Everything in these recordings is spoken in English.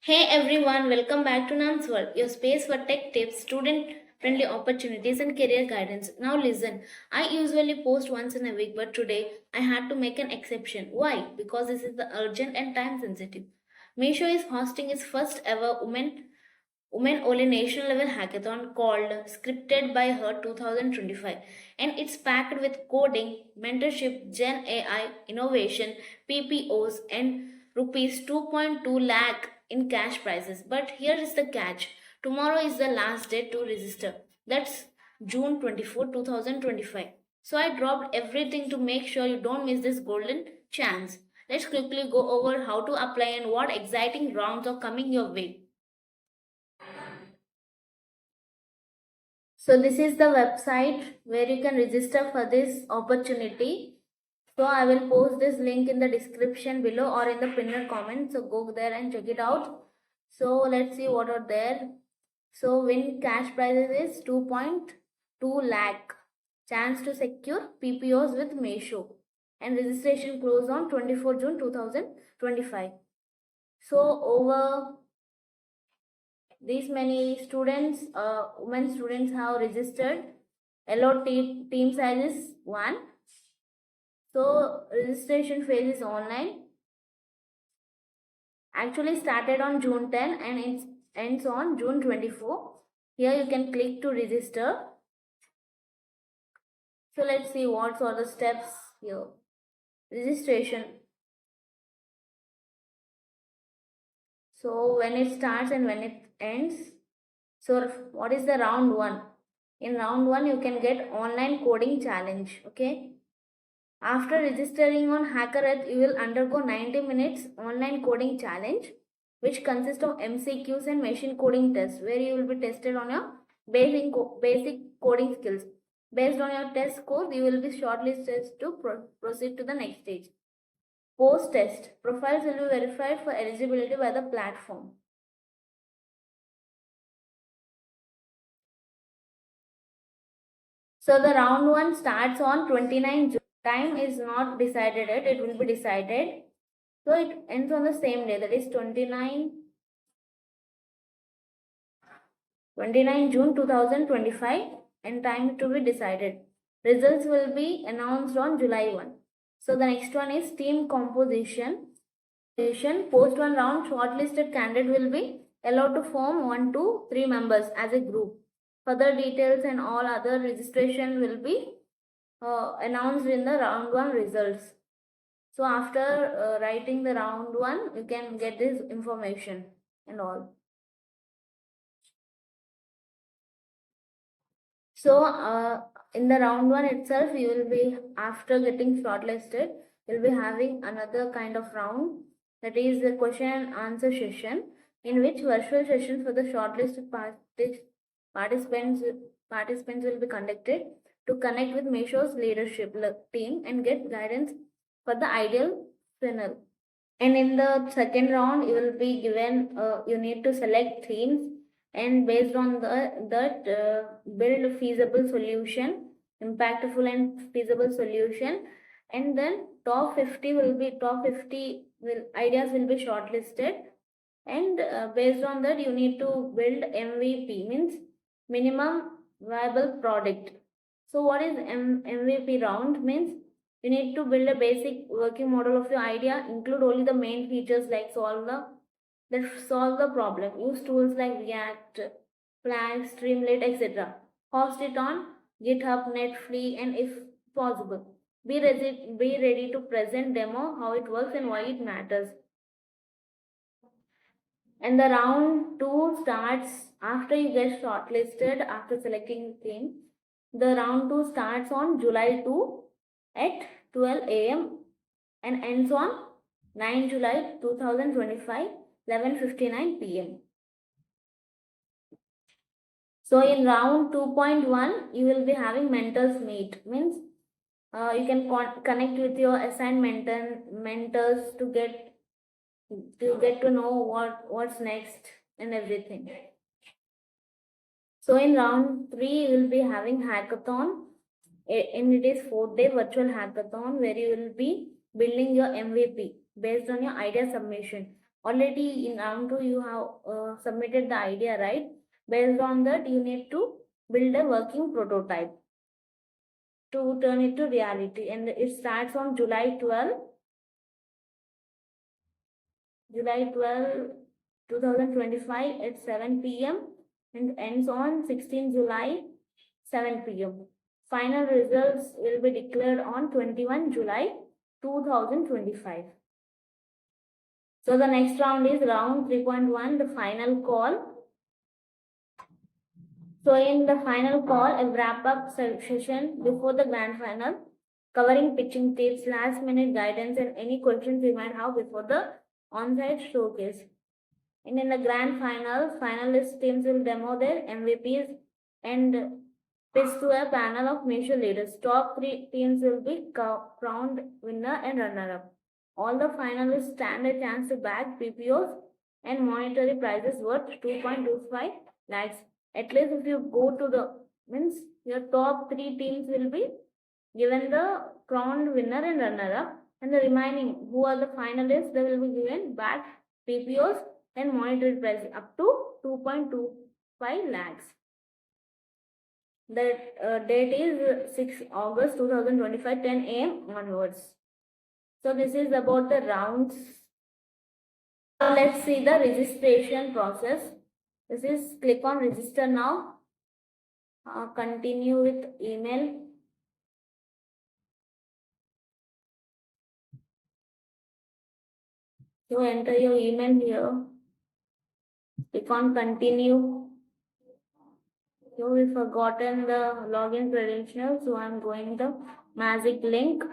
Hey everyone, welcome back to Nam's World, your space for tech tips, student friendly opportunities, and career guidance. Now, listen, I usually post once in a week, but today I had to make an exception. Why? Because this is the urgent and time sensitive. Meesho is hosting its first ever women only national level hackathon called Scripted by Her 2025, and it's packed with coding, mentorship, Gen AI, innovation, PPOs, and rupees 2.2 lakh in cash prizes. But here is the catch, tomorrow is the last day to register. That's June 24, 2025. So I dropped everything to make sure you don't miss this golden chance. Let's quickly go over how to apply and what exciting rounds are coming your way. So this is the website where you can register for this opportunity. So I will post this link in the description below or in the pinned comment. So go there and check it out. So let's see what are there. So win cash prizes is 2.2 lakh. Chance to secure PPOs with Meesho. And registration close on 24 June 2025. So over these many students, women students have registered. Allowed team size is 1. So registration phase is online. Actually started on June 10 and it ends on June 24. Here you can click to register. So let's see what are the steps here. Registration. So when it starts and when it ends. So what is the round 1? In round 1 you can get online coding challenge. Okay. After registering on HackerEarth, you will undergo 90 minutes online coding challenge, which consists of MCQs and machine coding tests, where you will be tested on your basic coding skills. Based on your test scores, you will be shortlisted to proceed to the next stage. Post test profiles will be verified for eligibility by the platform. So the round 1 starts on 29 June. Time is not decided yet, it will be decided. So it ends on the same day, that is 29 June 2025, and time to be decided. Results will be announced on July 1. So the next one is team composition. Post 1 round, shortlisted candidate will be allowed to form 1 to 3 members as a group. Further details and all other registration will be announced in the round 1 results. So after writing the round 1, you can get this information and all. So in the round 1 itself, you will be, after getting shortlisted, you'll be having another kind of round, that is the question and answer session, in which virtual sessions for the shortlisted participants will be conducted to connect with Meesho's leadership team and get guidance for the ideal funnel. And in the second round, you will be given, you need to select themes, and based on that build a feasible solution, impactful and feasible solution. And then top 50 ideas will be shortlisted, and based on that you need to build MVP, means minimum viable product. So what is MVP round means? You need to build a basic working model of your idea, include only the main features like solve the problem. Use tools like React, Flash, Streamlit, etc. Host it on GitHub, Netflix, and if possible, be ready to present demo how it works and why it matters. And the round 2 starts after you get shortlisted after selecting the theme. The round 2 starts on July 2 at 12 a.m. and ends on 9 July 2025, 11:59 p.m. So in round 2.1, you will be having mentors meet. Means you can connect with your assigned mentors to get to know what's next and everything. So in round 3, you will be having hackathon, and it is 4-day virtual hackathon where you will be building your MVP based on your idea submission. Already in round 2 you have submitted the idea, right? Based on that you need to build a working prototype to turn it to reality, and it starts on July 12, 2025 at 7 p.m. and ends on 16 July 7 p.m. Final results will be declared on 21 July 2025. So the next round is round 3.1, the final call. So in the final call, a wrap-up session before the grand final, covering pitching tips, last-minute guidance, and any questions you might have before the on-site showcase. And in the grand final, finalist teams will demo their MVPs and pitch to a panel of Meesho leaders. Top three teams will be crowned winner and runner-up. All the finalists stand a chance to bag PPOs and monetary prizes worth 2.25 lakhs. At least if you go to the means your top three teams will be given the crowned winner and runner-up, and the remaining who are the finalists they will be given back PPOs and monetary prize up to 2.25 lakhs. The date is 6 August 2025, 10 a.m. onwards. So this is about the rounds. So let's see the registration process. This is click on register now. Continue with email. So enter your email here. Click on continue. So we forgotten the login credentials, so I'm going the magic link.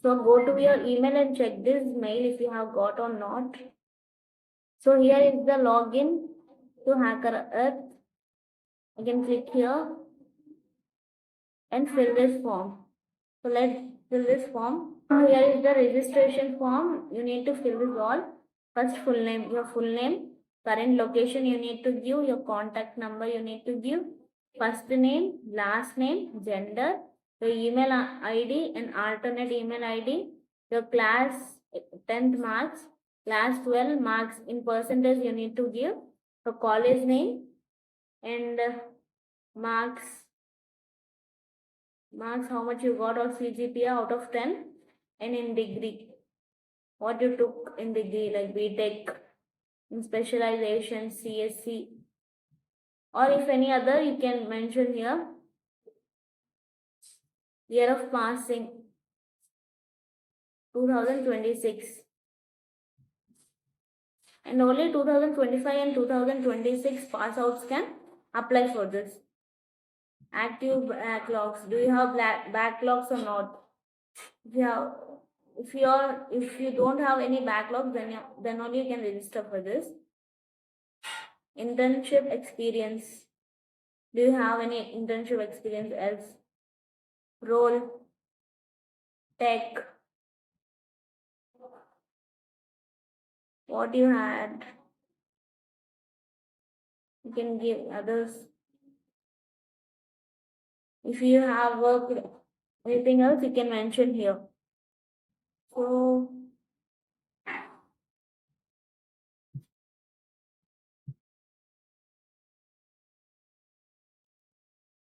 So go to your email and check this mail if you have got or not. So here is the login to Hacker Earth. You can click here and fill this form. So let's fill this form. Here is the registration form. You need to fill this all. First full name, your full name, current location you need to give, your contact number you need to give, first name, last name, gender, your email ID and alternate email ID, your class 10th marks, class 12 marks in percentage you need to give, your college name and marks how much you got or CGPA out of 10, and in degree what you took in degree like BTech, in specialization, CSC, or if any other you can mention here. Year of passing 2026, and only 2025 and 2026 pass outs can apply for this. Active backlogs, do you have backlogs or not? If you have, if you don't have any backlogs, then only you can register for this. Internship experience, do you have any internship experience else? Role, tech, what you had, you can give others. If you have worked anything else, you can mention here. So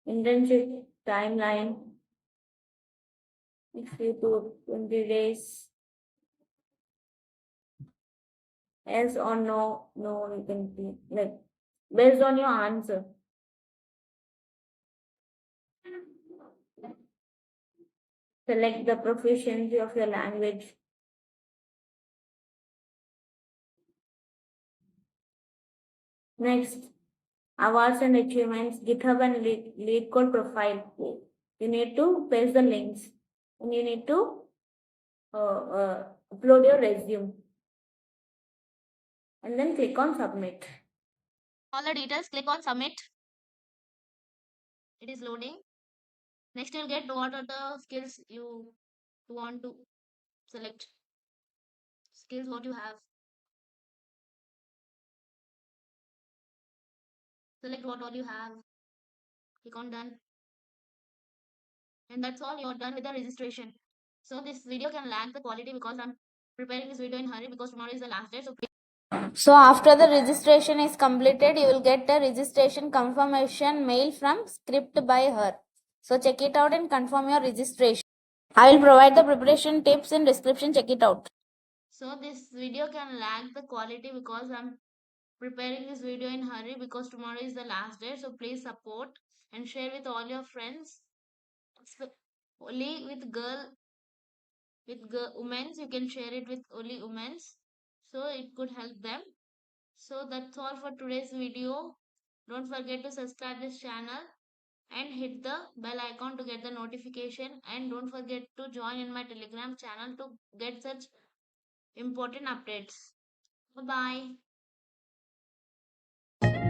internship timeline, if you do 20 days, yes or no, you can be like based on your answer. Select the proficiency of your language. Next, awards and achievements, GitHub and lead code profile. You need to paste the links and you need to upload your resume and then click on submit. All the details, click on submit. It is loading. Next, you'll get what are the skills you want to select. Skills what you have. Select what all you have. Click on done. And that's all, you're done with the registration. So this video can lag the quality because I'm preparing this video in hurry because tomorrow is the last day. So after the registration is completed, you will get a registration confirmation mail from ScriptedByHer. So check it out and confirm your registration. I will provide the preparation tips in description. Check it out. So this video can lag the quality because I'm preparing this video in hurry because tomorrow is the last day. So please support and share with all your friends. Only with women's, you can share it with only women's, so it could help them. So that's all for today's video. Don't forget to subscribe this channel and hit the bell icon to get the notification, and don't forget to join in my Telegram channel to get such important updates. Bye bye.